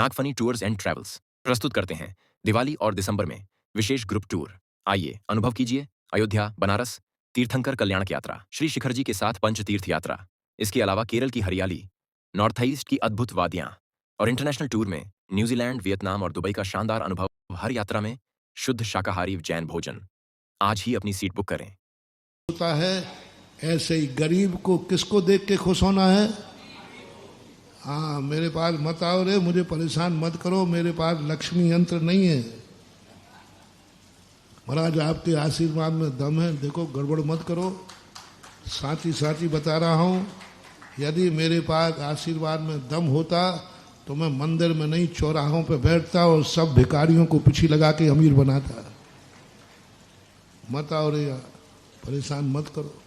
Nagphani tours and travels प्रस्तुत करते हैं दिवाली और दिसंबर में विशेष ग्रुप टूर। आइए अनुभव कीजिए अयोध्या, बनारस, तीर्थंकर कल्याणक यात्रा, श्री शिखर जी के साथ पंच तीर्थ यात्रा। इसके अलावा केरल की हरियाली, नॉर्थ ईस्ट की अद्भुत वादियां और इंटरनेशनल टूर में न्यूजीलैंड, वियतनाम और दुबई का शानदार अनुभव। हर यात्रा में शुद्ध शाकाहारी जैन भोजन। आज ही अपनी सीट बुक करें। होता है ऐसे ही गरीब को किसको देख के खुश होना है? हाँ, मेरे पास मत आओ रे, मुझे परेशान मत करो, मेरे पास लक्ष्मी यंत्र नहीं है। महाराज आपके आशीर्वाद में दम है, देखो गड़बड़ मत करो। साथी साथी बता रहा हूँ, यदि मेरे पास आशीर्वाद में दम होता तो मैं मंदिर में नहीं चौराहों पे बैठता और सब भिखारियों को पीछे लगा के अमीर बनाता। मत आओ रे यार, परेशान मत करो।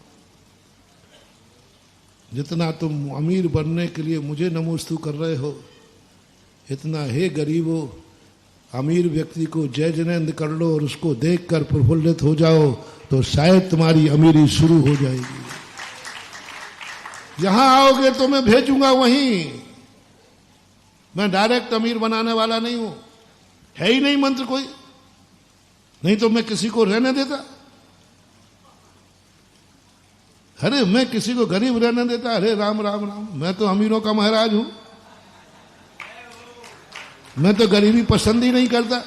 जितना तुम अमीर बनने के लिए मुझे नमोस्तु कर रहे हो, इतना हे गरीबो अमीर व्यक्ति को जय जयंत कर लो और उसको देखकर प्रफुल्लित हो जाओ तो शायद तुम्हारी अमीरी शुरू हो जाएगी। यहां आओगे तो मैं भेजूंगा वहीं। मैं डायरेक्ट अमीर बनाने वाला नहीं हूं, है ही नहीं मंत्र कोई, नहीं तो मैं किसी को रहने देता। अरे मैं किसी को गरीब रहने देता? अरे राम राम राम, मैं तो अमीरों का महाराज हूं। मैं तो गरीबी पसंद ही नहीं करता।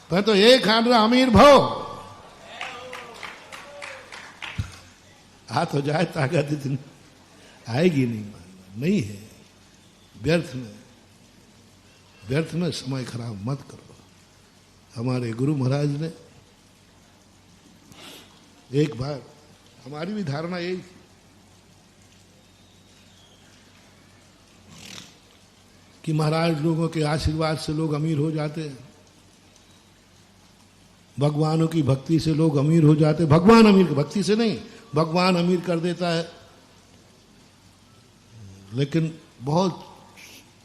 मैं तो एक हाथ अमीर भो हाथ हो जाए ताकत इतनी आएगी नहीं। नहीं है, व्यर्थ में समय खराब मत करो। हमारे गुरु महाराज ने एक बार, हमारी भी धारणा यही थी कि महाराज लोगों के आशीर्वाद से लोग अमीर हो जाते हैं, भगवानों की भक्ति से लोग अमीर हो जाते हैं। भगवान अमीर की भक्ति से नहीं, भगवान अमीर कर देता है। लेकिन बहुत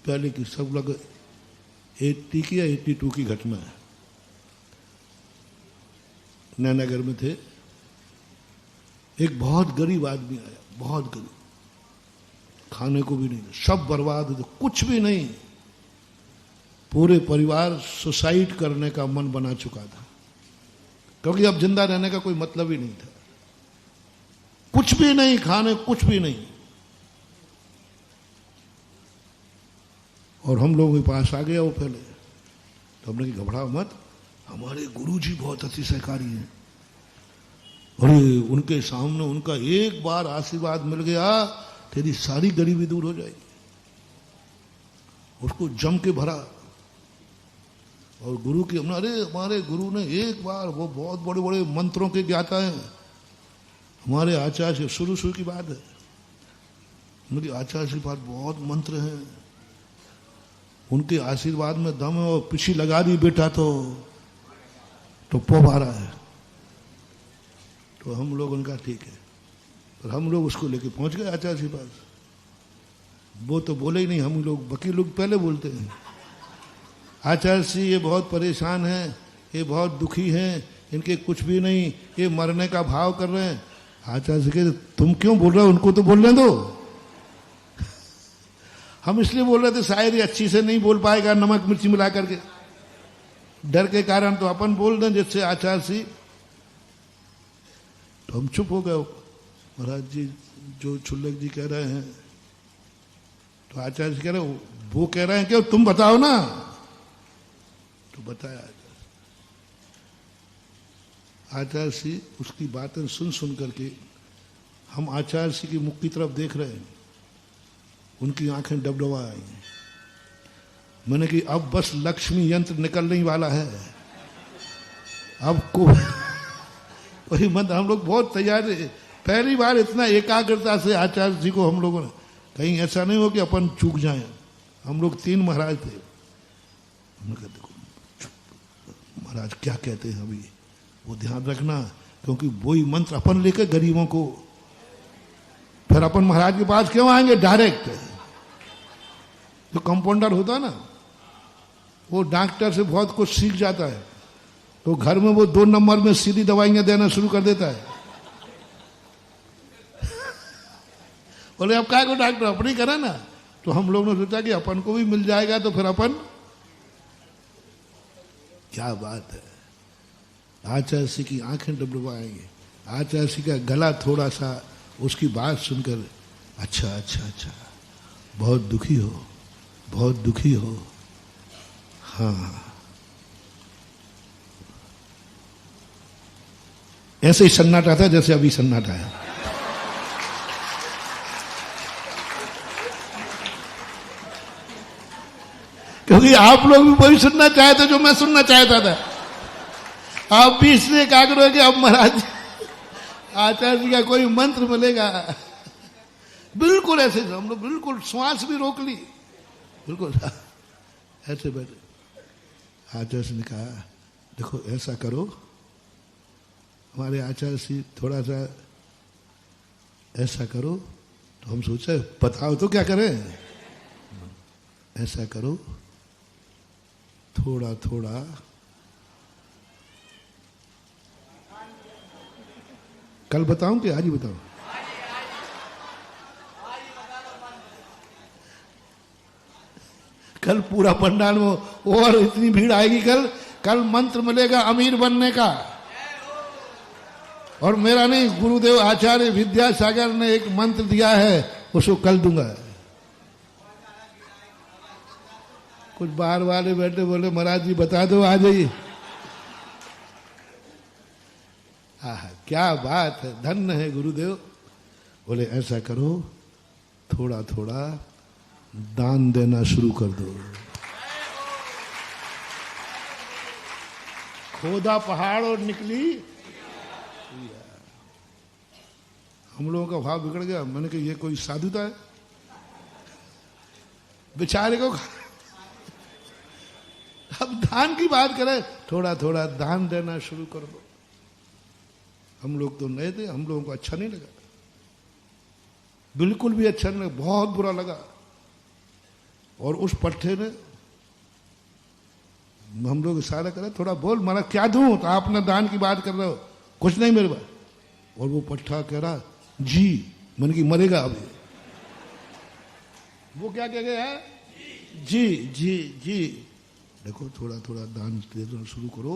पहले की, सब लोग 80 की या 82 की घटना है। नैनागर में थे, एक बहुत गरीब आदमी आया, बहुत गरीब, खाने को भी नहीं, सब बर्बाद, कुछ भी नहीं। पूरे परिवार सुसाइड करने का मन बना चुका था, क्योंकि अब जिंदा रहने का कोई मतलब ही नहीं था। कुछ भी नहीं, खाने कुछ भी नहीं। और हम लोगों के पास आ गया वो पहले, तो हमने कहा घबराओ मत, हमारे गुरुजी बहुत अतिशयकारी हैं। अरे उनके सामने उनका एक बार आशीर्वाद मिल गया, तेरी सारी गरीबी दूर हो जाएगी। उसको जम के भरा। और गुरु की हमने, अरे हमारे गुरु ने एक बार, वो बहुत बड़े बड़े मंत्रों के ज्ञाता हैं, हमारे आचार्य, शुरू की बात है, उनके आचार्य के पास बहुत मंत्र हैं, उनके आशीर्वाद में दम है। और पीछे लगा दी बेटा तो पोप आ रहा है। तो हम लोग उनका ठीक है, पर हम लोग उसको लेके पहुंच गए आचार्य के पास। वो तो बोले ही नहीं, हम लोग वकील लोग पहले बोलते हैं, आचार्य जी ये बहुत परेशान हैं, ये बहुत दुखी हैं, इनके कुछ भी नहीं, ये मरने का भाव कर रहे हैं। आचार्य जी कहते तुम क्यों बोल रहे हो, उनको तो बोलने दो। हम इसलिए बोल रहे थे शायद ये अच्छी से नहीं बोल पाएगा नमक मिर्ची मिला करके, डर के कारण, तो अपन बोल दें जिससे आचार्य जी। तो हम चुप हो गए। महाराज जी जो छुल्लक जी कह रहे हैं, तो आचार्य जी कह रहे वो कह रहे हैं कि तुम बताओ ना। तो बताया आचार्य जी, उसकी बातें सुन करके हम आचार्य जी की मुख की तरफ देख रहे हैं, उनकी आंखें डबडबा आई। मैंने कि अब बस लक्ष्मी यंत्र निकलने ही वाला है, अब कोई मत। हम लोग बहुत तैयार है, पहली बार इतना एकाग्रता से आचार्य जी को हम लोगों ने, कहीं ऐसा नहीं हो कि अपन चूक जाएं। हम लोग 3 महाराज थे। हमने कहा देखो महाराज क्या कहते हैं अभी, वो ध्यान रखना, क्योंकि वही मंत्र अपन लेकर गरीबों को, फिर अपन महाराज के पास क्यों आएंगे डायरेक्ट। जो कंपाउंडर होता है ना, वो डॉक्टर से बहुत कुछ सीख जाता है, तो घर में वो 2 नंबर में सीधी दवाइयां देना शुरू कर देता है। बोले अब क्या को डॉक्टर अपनी करा ना। तो हम लोग ने सोचा कि अपन को भी मिल जाएगा तो फिर अपन क्या बात है। आचार्य श्री की आंखें डबडबाएंगे, आचार्य श्री का गला थोड़ा सा उसकी बात सुनकर अच्छा अच्छा अच्छा, बहुत दुखी हो, बहुत दुखी हो। हाँ, ऐसे ही सन्नाटा था जैसे अभी सन्नाटा है। क्योंकि आप लोग भी वही सुनना चाहते जो मैं सुनना चाहता था। आप भी इसलिए एकाग्र हो कि अब महाराज आचार्य जी का कोई मंत्र मिलेगा। बिल्कुल ऐसे हम लोग बिल्कुल श्वास भी रोक ली, बिल्कुल ऐसे बैठे। आचार्य जी ने कहा देखो ऐसा करो, हमारे आचार्य जी थोड़ा सा ऐसा करो। तो हम सोचे बताओ तो क्या करें। ऐसा करो, थोड़ा थोड़ा कल बताऊं कि आज ही बताऊं? कल पूरा पंडाल में और इतनी भीड़ आएगी। कल मंत्र मिलेगा अमीर बनने का। और मेरा नहीं, गुरुदेव आचार्य विद्यासागर ने एक मंत्र दिया है, उसको कल दूंगा। कुछ बाहर वाले बैठे बोले महाराज जी बता दो आ जाइए। क्या बात है, धन्य है गुरुदेव। बोले ऐसा करो, थोड़ा थोड़ा दान देना शुरू कर दो। खोदा पहाड़ और निकली। हम लोगों का भाव बिगड़ गया। मैंने कहा ये कोई साधुता है? बेचारे को अब दान की बात करें, थोड़ा थोड़ा दान देना शुरू कर दो। हम लोग तो नए थे, हम लोगों को अच्छा नहीं लगा, बिल्कुल भी अच्छा नहीं लगा, बहुत बुरा लगा। और उस पट्टे ने हम लोग इशारा करें थोड़ा बोल मारा क्या दूं, तो आपने दान की बात कर रहे हो, कुछ नहीं मेरे पास। और वो पट्टा कह रहा जी, मन की मरेगा अभी। वो क्या कह गया है? जी जी जी। देखो थोड़ा थोड़ा दान देना शुरू करो,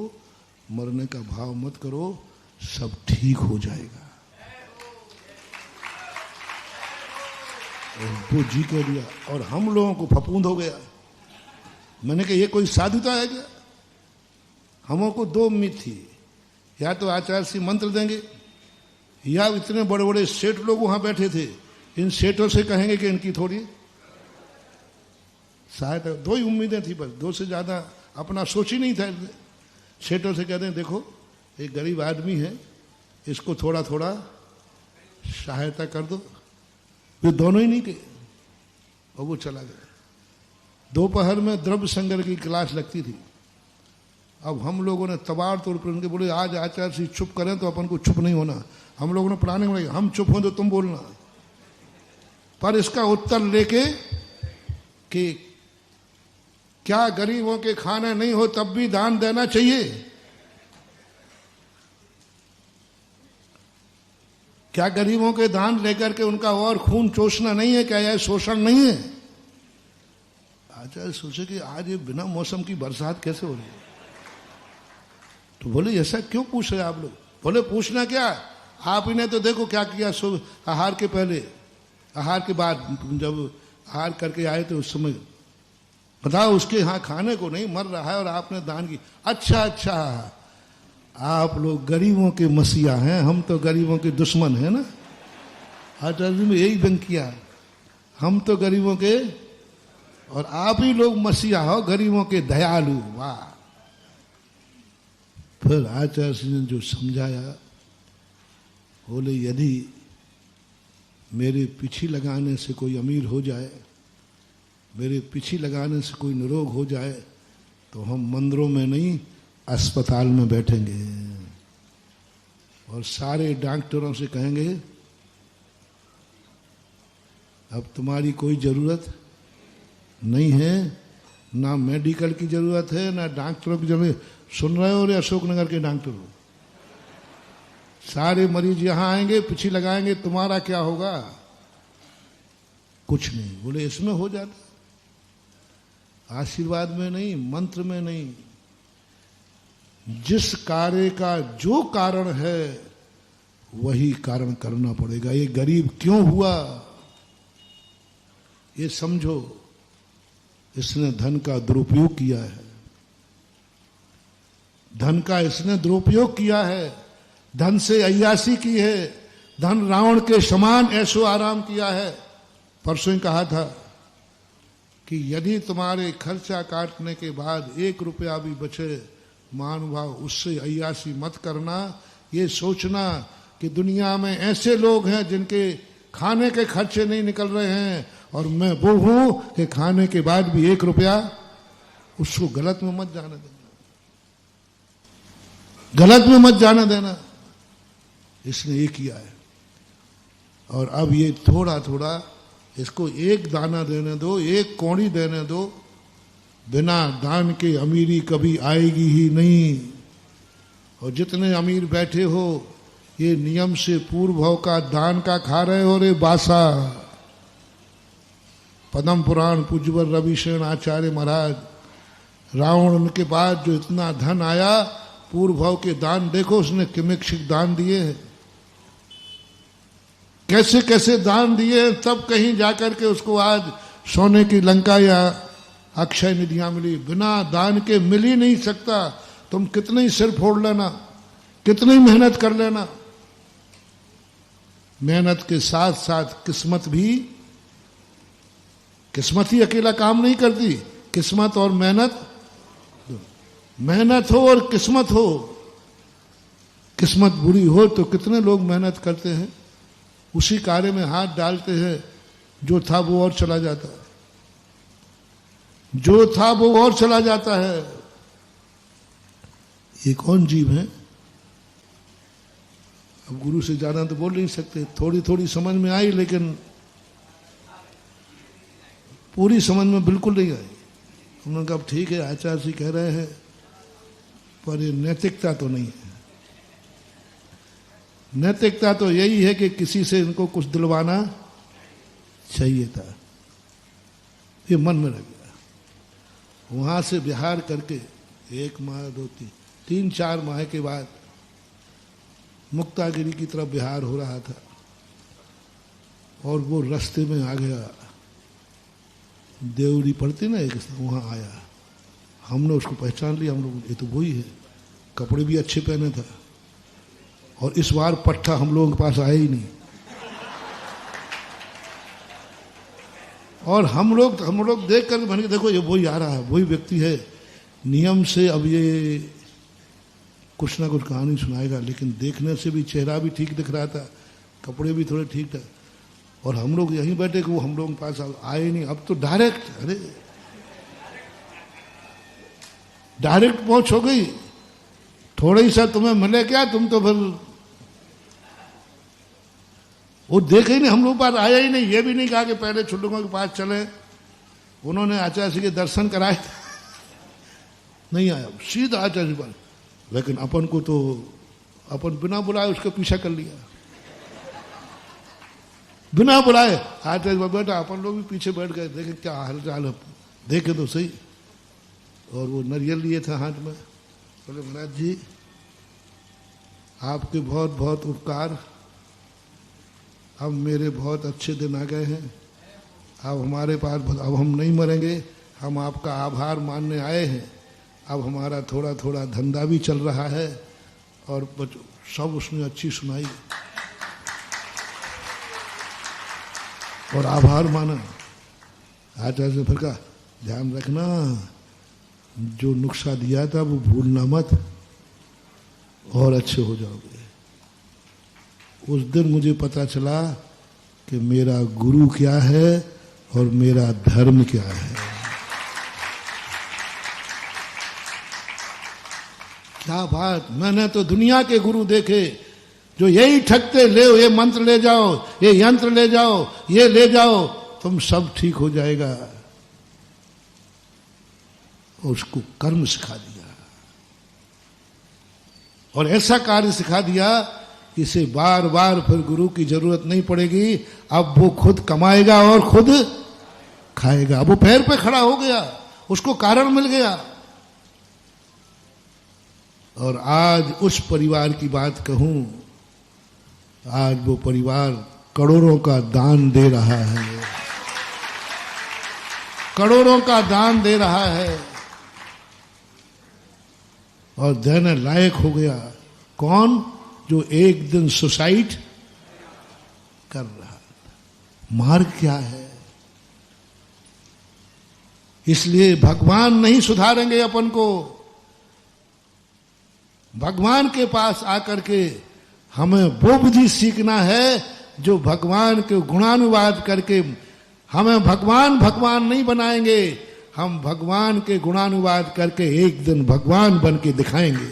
मरने का भाव मत करो, सब ठीक हो जाएगा। और वो जी कह दिया और हम लोगों को फफूंद हो गया। मैंने कहा ये कोई साधुता है क्या? हम को दो उम्मीद थी, या तो आचार्य श्री मंत्र देंगे, या इतने बड़े बड़े सेठ लोग वहां बैठे थे, इन सेठों से कहेंगे कि इनकी थोड़ी शायद। दो ही उम्मीदें थी बस, दो से ज्यादा अपना सोच ही नहीं था। सेठों से कहते हैं देखो एक गरीब आदमी है, इसको थोड़ा थोड़ा सहायता कर दो। वे दोनों ही नहीं के, और वो चला गया। दोपहर में द्रव्य संग्रह की क्लास लगती थी। अब हम लोगों ने तबार तोड़ पर उनके बोले आज आचार्य श्री चुप करें तो अपन को चुप नहीं होना। हम लोगों ने प्राणी में हम चुप हो तो तुम बोलना। पर इसका उत्तर लेके कि क्या गरीबों के खाने नहीं हो तब भी दान देना चाहिए? क्या गरीबों के दान लेकर के उनका और खून चूसना नहीं है? क्या यह शोषण नहीं है? आचार्य सोचे कि आज ये बिना मौसम की बरसात कैसे हो रही है। तो बोले ऐसा क्यों पूछ रहे आप लोग? बोले पूछना क्या, आप इन्हें तो देखो क्या किया आहार के पहले, आहार के बाद, जब आहार करके आए थे उस समय बताओ उसके यहाँ खाने को नहीं, मर रहा है और आपने दान की। अच्छा अच्छा, आप लोग गरीबों के मसीहा हैं, हम तो गरीबों के दुश्मन हैं ना। आचार्य जी ने यही व्यंग किया, हम तो गरीबों के और आप ही लोग मसीहा हो गरीबों के दयालु। वाह। फिर आचार्य जी ने जो समझाया, बोले यदि मेरे पीछे लगाने से कोई अमीर हो जाए, मेरे पीछे लगाने से कोई निरोग हो जाए, तो हम मंदिरों में नहीं अस्पताल में बैठेंगे और सारे डॉक्टरों से कहेंगे अब तुम्हारी कोई जरूरत नहीं है, ना मेडिकल की जरूरत है ना डॉक्टरों की जरूरत। सुन रहे हो रे अशोकनगर के डॉक्टरों, सारे मरीज यहां आएंगे, पीछे लगाएंगे, तुम्हारा क्या होगा? कुछ नहीं। बोले इसमें हो जाता, आशीर्वाद में नहीं, मंत्र में नहीं, जिस कार्य का जो कारण है वही कारण करना पड़ेगा। ये गरीब क्यों हुआ ये समझो। इसने धन का दुरुपयोग किया है, धन का इसने दुरुपयोग किया है, धन से अय्यासी की है, धन रावण के समान ऐशो आराम किया है। परसों ही कहा था कि यदि तुम्हारे खर्चा काटने के बाद 1 रुपया भी बचे महानुभाव, उससे अय्यासी मत करना। ये सोचना कि दुनिया में ऐसे लोग हैं जिनके खाने के खर्चे नहीं निकल रहे हैं, और मैं वो हूं कि खाने के बाद भी 1 रुपया, उसको गलत में मत जाने देना, गलत में मत जाने देना। इसने ये किया है। और अब ये थोड़ा थोड़ा इसको 1 दाना देने दो, 1 कौड़ी देने दो। बिना दान के अमीरी कभी आएगी ही नहीं। और जितने अमीर बैठे हो ये नियम से पूर्व भाव का दान का खा रहे हो रे बासा। पद्म पुराण पूज्यवर रविशरण आचार्य महाराज, रावण उनके बाद जो इतना धन आया, पूर्व भाव के दान देखो उसने किमिक्षिक दान दिए हैं, कैसे कैसे दान दिए, तब कहीं जाकर के उसको आज सोने की लंका या अक्षय निधियां मिली। बिना दान के मिल ही नहीं सकता। तुम कितने ही सिर फोड़ लेना, कितनी मेहनत कर लेना, मेहनत के साथ साथ किस्मत भी, किस्मत ही अकेला काम नहीं करती, किस्मत और मेहनत, मेहनत हो और किस्मत हो। किस्मत बुरी हो तो कितने लोग मेहनत करते हैं, उसी कार्य में हाथ डालते हैं, जो था वो और चला जाता है, जो था वो और चला जाता है। ये कौन जीव है? अब गुरु से ज्यादा तो बोल नहीं सकते, थोड़ी थोड़ी समझ में आई, लेकिन पूरी समझ में बिल्कुल नहीं आई। उन्होंने कहा ठीक है आचार्य जी कह रहे हैं, पर ये नैतिकता तो नहीं है। नैतिकता तो यही है कि किसी से इनको कुछ दिलवाना चाहिए था। ये मन में रह गया। वहां से बिहार करके 1 माह 2 3 4 माह के बाद मुक्तागिरी की तरफ बिहार हो रहा था, और वो रास्ते में आ गया, देवरी पड़ती ना एक, वहां आया। हमने उसको पहचान लिया, हम लोग ये तो वही है, कपड़े भी अच्छे पहने था, और इस बार पट्टा हम लोगों के पास आया ही नहीं। और हम लोग देख कर मैंने देखो ये वही आ रहा है, वही व्यक्ति है। नियम से अब ये कुछ ना कुछ कहानी सुनाएगा, लेकिन देखने से भी चेहरा भी ठीक दिख रहा था, कपड़े भी थोड़े ठीक थे, और हम लोग यहीं बैठे कि वो हम लोगों के पास आए नहीं। अब तो डायरेक्ट, अरे डायरेक्ट पहुंच हो गई। थोड़ा ही सा तुम्हें मिले क्या, तुम तो फिर वो देखे ही नहीं, हम लोग पास आया ही नहीं। ये भी नहीं कहा कि पहले छुट्टुकों के पास चले, उन्होंने आचार्य जी के दर्शन कराए, नहीं आया, सीधा आचार्य जी पर। लेकिन अपन को तो अपन बिना बुलाए उसका पीछा कर लिया, बिना बुलाए आचार्य जी बैठा, अपन लोग भी पीछे बैठ गए, देखे क्या हाल चाल है, देखे तो सही। और वो नारियल लिए था हाथ में, बोले महाराज जी आपके बहुत बहुत उपकार, अब मेरे बहुत अच्छे दिन आ गए हैं, अब हमारे पास, अब हम नहीं मरेंगे, हम आपका आभार मानने आए हैं। अब हमारा थोड़ा थोड़ा धंधा भी चल रहा है, और सब उसने अच्छी सुनाई और आभार माना। आचार्य से फिर कहा ध्यान रखना, जो नुक्सा दिया था वो भूलना मत, और अच्छे हो जाओगे। उस दिन मुझे पता चला कि मेरा गुरु क्या है और मेरा धर्म क्या है। क्या बात, मैंने तो दुनिया के गुरु देखे जो यही ठगते, ले ये मंत्र ले जाओ, ये यंत्र ले जाओ, ये ले जाओ, तुम सब ठीक हो जाएगा। उसको कर्म सिखा दिया, और ऐसा कार्य सिखा दिया कि इसे बार बार फिर गुरु की जरूरत नहीं पड़ेगी। अब वो खुद कमाएगा और खुद खाएगा। वो पैर पे खड़ा हो गया, उसको कारण मिल गया। और आज उस परिवार की बात कहूं, आज वो परिवार करोड़ों का दान दे रहा है, करोड़ों का दान दे रहा है और देने लायक हो गया। कौन? जो एक दिन सुसाइड कर रहा है। मार्ग क्या है? इसलिए भगवान नहीं सुधारेंगे अपन को। भगवान के पास आकर के हमें वो बुद्धि सीखना है जो भगवान के गुणानुवाद करके हमें भगवान भगवान नहीं बनाएंगे, हम भगवान के गुणानुवाद करके एक दिन भगवान बन के दिखाएंगे।